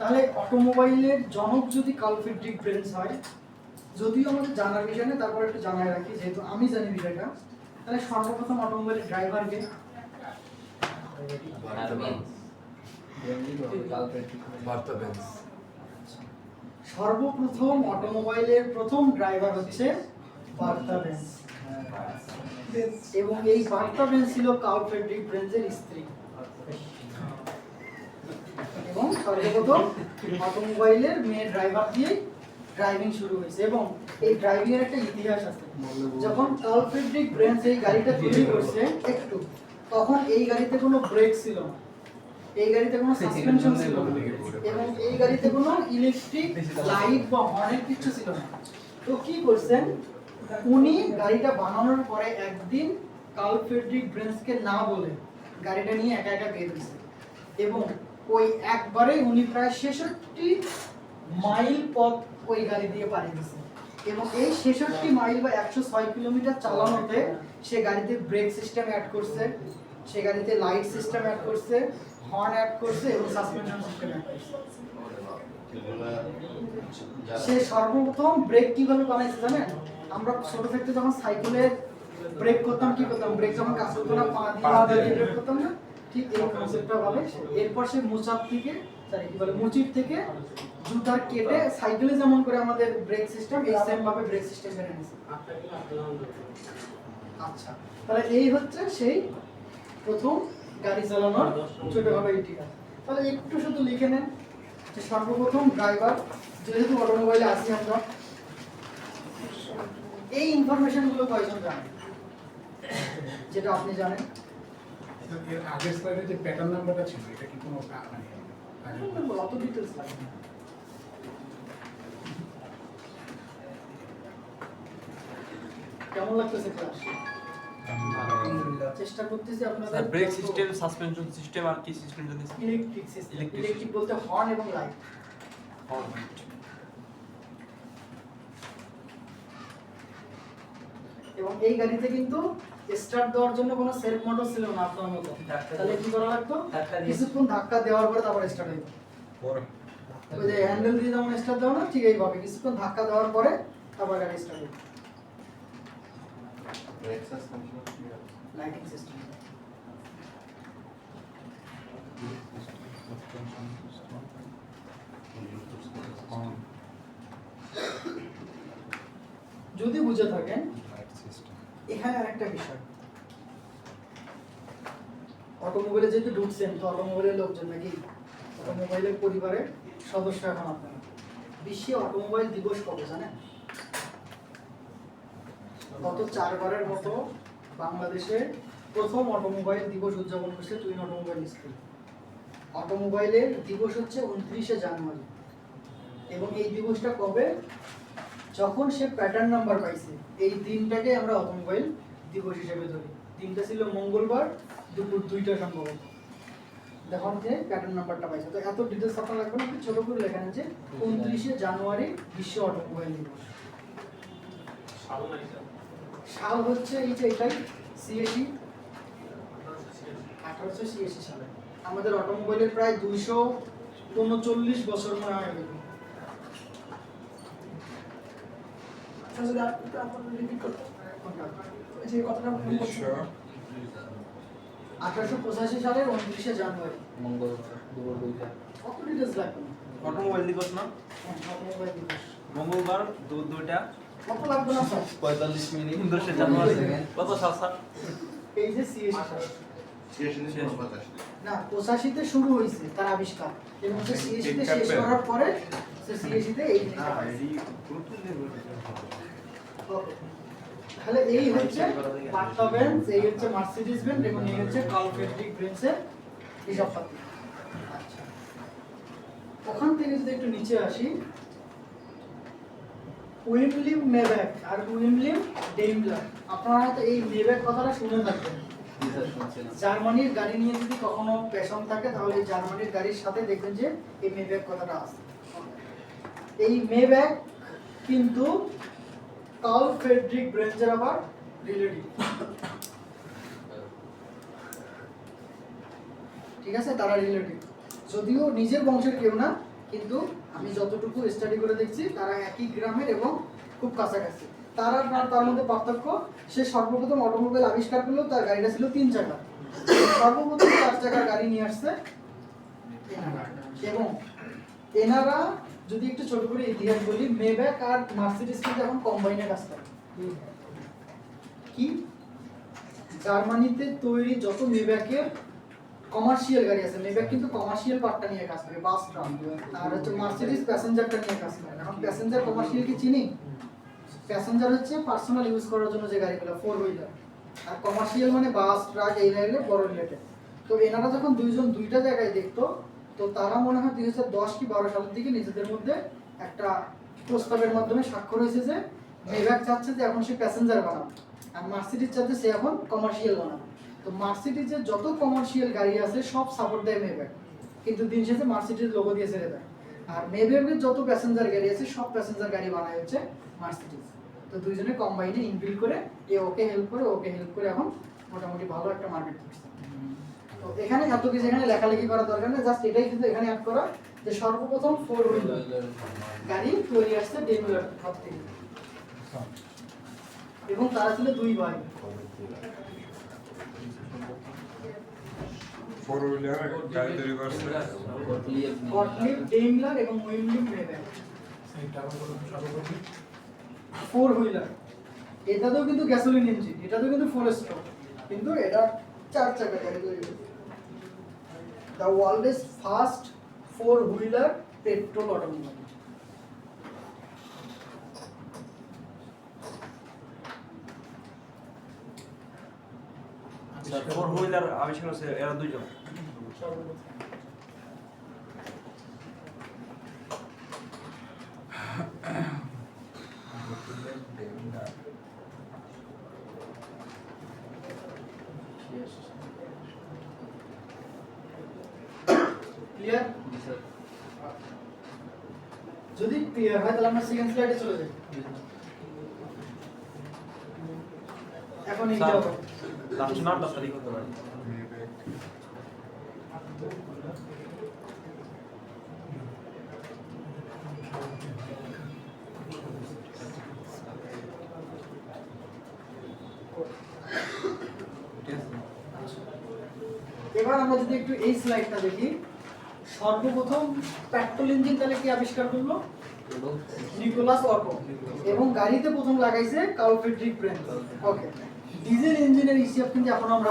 তাহলে অটোমোবাইলের জনক যদি কার্ল ফ্রিডরিখ বেঞ্জ হয়, যদিও আমাদের জানার বিষয় না, তারপর একটু জানাই রাখি যেহেতু আমি জানি বিষয়টা। তাহলে সর্বপ্রথম অটোমোবাইলের ড্রাইভারকে সর্বপ্রথম অটোমোবাইলের প্রথম ড্রাইভার হচ্ছে বার্থা বেঞ্জ, এবং এই বার্থা বেঞ্জ ছিল কার্ল ফ্রিডরিখ বেঞ্জের স্ত্রী, এবং সর্বপ্রথম অটোমোবাইলের মেয়ে ড্রাইভার দিয়ে ড্রাইভিং শুরু হয়েছে। এবং এই ড্রাইভিং এর একটা ইতিহাস আছে। যখন কার্ল ফ্রিডরিখ বেঞ্জ এই গাড়িটা তৈরি করছে একটু, তখন এই গাড়িতে কোনো ব্রেক ছিল না, এই গাড়িতে কোনো সাসপেনশন ছিল না, এবং এই গাড়িতে কোনো ইলেকট্রিক লাইট বা হর্নের কিছু ছিল না। তো কি করছেন উনি, গাড়িটা বানানোর পরে একদিন কার্ল ফ্রিডরিখ বেঞ্জকে না বলে গাড়িটা নিয়ে একা একা বের হয়েছে, এবং ওই একবারে উনি প্রায় 66 মাইল পথ ওই গাড়ি দিয়ে পাড়ি দিয়েছে। এবং এই 66 মাইল বা 106 কিলোমিটার চালানোতে সে গাড়িতে ব্রেক সিস্টেম অ্যাড করছে, সে গাড়িতে লাইট সিস্টেম অ্যাড করছে, হর্ন অ্যাড করছে, এবং সাসপেনশন সিস্টেম অ্যাড করছে। সে সর্বপ্রথম ব্রেক কিভাবে বানাইছে জানেন? আমরা ছোট থাকতে যখন সাইকেলে ব্রেক করতাম, কি করতাম, ব্রেক যখন কাজ করতো না, পা দিয়ে ব্রেক করতাম না, ঠিক এই কনসেপ্টটা ভাবে। এরপর সে মোচার থেকে, সরি কি বলে, মুচির থেকে জুতার কেটে সাইকেলে যেমন করে আমাদের ব্রেক সিস্টেম, এই সেম ভাবে ব্রেক সিস্টেম বের হয়েছে। আচ্ছা, তাহলে এই হচ্ছে সেই প্রথম গাড়ি চালানোর ছোটভাবে ইতিহাস। তাহলে একটু শুধু লিখে নেন যে সর্বপ্রথম ড্রাইভার, যেহেতু অটোমোবাইলে আছি আমরা, এই ইনফরমেশন গুলো কয়জন জানেন? যেটা আপনি জানেন, এর আগের স্লাইডে যে প্যাটার্ন নাম্বারটা ছিল, এটা কি কোনো মানে অত ডিটেইলস লাগে না। কেমন লাগতেছে ক্লাস? চেষ্টা করতেছি আপনাদের। Sir brake system, suspension system আর কি সিস্টেম জানেন? ইলেকট্রিক সিস্টেম, ইলেকট্রিক বলতে হর্ন এবং লাইট। এবং এই গাড়িতে কিন্তু স্টার্ট দেওয়ার জন্য কোনো সেলফ মোটর ছিল না আপনার মতো। তাহলে কি করা লাগতো? কিছুক্ষণ ধাক্কা দেওয়ার পরে তারপর স্টার্ট হইতো। ওই যে হ্যান্ডেল দিয়ে যেমন স্টার্ট দাও না, ঠিক এইভাবে কিছুক্ষণ ধাক্কা দেওয়ার পরে তারপর গাড়ি স্টার্ট হইতো। লাইটিং সিস্টেম, যদি বুঝে থাকেন। এখানে আরেকটা বিষয়, অটোমোবাইলে যেহেতু ঢুকছেন, তো অটোমোবাইলের লোকজন নাকি অটোমোবাইলের পরিবারের সদস্য এখন আপনারা। বিশ্বে অটোমোবাইল দিবস কবে জানেন? গত 4 বারের মতো বাংলাদেশে প্রথম অটোমোবাইল দিবস উদযাপন করছে টুইন অটোমোবাইল স্কুল। অটোমোবাইলের দিবস হচ্ছে 29শে জানুয়ারি, এবং এই দিবসটা কবে? যখন সে প্যাটার্ন নাম্বার পাইছে, এই দিনটাকে আমরা অটোমোবাইল দিবস হিসেবে ধরি। দিনটা ছিল মঙ্গলবার দুপুর 2টা সম্ভবত, যখন যে প্যাটার্ন নাম্বারটা পাইছে। তো এত ডিটেলস আপনার লাগবে না, ছোট করে লেখেন যে 29শে জানুয়ারি বিশ্ব অটোমোবাইল দিবস। সাল হচ্ছে এই যে এটাই 86, 1886 সালে। আমাদের অটোমোবাইলের প্রায় 239 বছর মনে হয় হয়ে গেল। যদি আপনারা রিপিট করতে যে কথাটা বলছেন, 1885 সালের 29শে জানুয়ারি মঙ্গলবার দুপুর 2টা। কত ডিটেলস লাগবে না? অটোমোবাইল দিবস না? হ্যাঁ, অটোমোবাইল দিবস মঙ্গলবার দুপুর 2টা কত লাগবে না স্যার? 45 মিনিট 29শে জানুয়ারি। কত সাল স্যার? এই যে সিএসি না, 85 তে শুরু হয়েছে তার আবিষ্কার, এবং সে সিএসি তে শেষ করার পরে সে সিএসি তে এই জিনিসটা পাইছে। ওকে, তাহলে এই হচ্ছে বার্থা বেঞ্জ, এই হচ্ছে মার্সিডিজ বেঞ্জ, এবং এই হচ্ছে কার্ল ফ্রিডরিখ বেঞ্জের হিসাবপাতি। আচ্ছা, ওখান থেকে যদি একটু নিচে আসি, উইমলিম মেব্যাক আর উইমলিম ডেইমলার, আপনারা হয়তো এই মেব্যাক কথাটা শুনে থাকবেন। জার্মানির গাড়ি নিয়ে যদি কখনো প্যাশন থাকে, তাহলে এই জার্মানির গাড়ির সাথে দেখবেন যে এই মেব্যাক কথাটা আছে। এই মেব্যাক কিন্তু কার্ল ফ্রিডরিখ বেঞ্জের আবার রিলেটিভ, ঠিক আছে? তারা রিলেটিভ, যদিও নিজের বংশের কেউ না, কিন্তু আমি যতটুকু স্টাডি করে দেখছি তারা একই গ্রামের এবং খুব কাছাকাছি। তার মধ্যে পার্থক্য, সে সর্বপ্রথম অটোমোবাইল আবিষ্কার করলো, তার গাড়িটা ছিল 3 চাকা, সর্বপ্রথম 4 চাকার গাড়ি নিয়ে আসছে এনারা। এবং এনারা যদি একটু ছোট করে ইতিহাস বলি, মেব্যাক আর মার্সিডিজ কিন্তু এখন কম্বাইনে কাজ করে। কি জার্মানিতে তৈরি যত মেব্যাকের কমার্শিয়াল গাড়ি আছে, মেব্যাক কিন্তু কমার্শিয়াল পার্টটা নিয়ে কাজ করে, বাস ট্রাম, আর হচ্ছে মার্সিডিজ প্যাসেঞ্জারটা নিয়ে কাজ করে। এখন প্যাসেঞ্জার কমার্শিয়াল কি চিনি? প্যাসেঞ্জার হচ্ছে পার্সোনাল ইউজ করার জন্য যে গাড়িগুলো 4 হুইলার, আর কমার্শিয়াল মানে বাস ট্রাক এই লাইনে বড় রিলেটেড। তো এনারা যখন দুইজন দুইটা জায়গায় দেখতো, তো তারা মনে হয় 2010 কি 12 সালের দিকে নিজেদের মধ্যে একটা প্রস্তাবের মাধ্যমে স্বাক্ষর হয়েছে যে মেব্যাক চাচ্ছে যে এখন সে প্যাসেঞ্জার বানাবে, আর মার্সিডিজ চাচ্ছে সে এখন কমার্শিয়াল বানাবে। তো মার্সিডিজের যত কমার্শিয়াল গাড়ি আছে সব সাপোর্ট দেয় মেব্যাক, কিন্তু দিন শেষে মার্সিডিজ লোগো দিয়ে ছেড়ে দেয়। আর মেব্যাকের যত প্যাসেঞ্জার গাড়ি আছে সব প্যাসেঞ্জার গাড়ি বানায় হচ্ছে মার্সিডিজ। তো দুইজনে কম্বাইনে ইনবিল্ড করে ওকে হেল্প করে এখন মোটামুটি ভালো একটা মার্কেট করছে। তো এখানে এত কিছু এখানে লেখালেখি করার দরকার নেই, জাস্ট এটাই কিন্তু এখানে অ্যাড করা যে সর্বপ্রথম 4 হুইলার গাড়ি তৈরি আসছে ডেমলার হাত থেকে, এবং তারা ছিল 2 ভাই। 4 হুইলার গাড়ি তৈরি করছে গটলিব ডেমলার এবং উইমলিব মেব্যাক। সেইটা আবার বলুন সর্বপ্রথম 4 হুইলার, এটাতেও কিন্তু গ্যাসোলিন ইঞ্জিন, এটাতেও কিন্তু 4 স্ট্রোক, কিন্তু এটা 4 চাকা গাড়ি তৈরি করছে। The world's first 4 wheeler petrol automobile. Four wheeler আবিষ্কার হচ্ছে এরা দুইজন। ক্লিয়ার? যদি ক্লিয়ার হয় তাহলে আমরা সেকেন্ড স্লাইডে চলে যাই। এখন এই স্যার, যাও লাস্ট নাম 10 তারিখ হতে পারে। এবার আমরা যদি একটু এই স্লাইডটা দেখি, সর্বপ্রথম পেট্রোল ইঞ্জিন তাহলে কি আবিষ্কার করলো? Nicholas Otto. এবং গাড়িতে প্রথম লাগাইছে Karl Friedrich Benz. Okay, diesel ইঞ্জিনের হিসাব কিন্তু এখন আমরা পাই।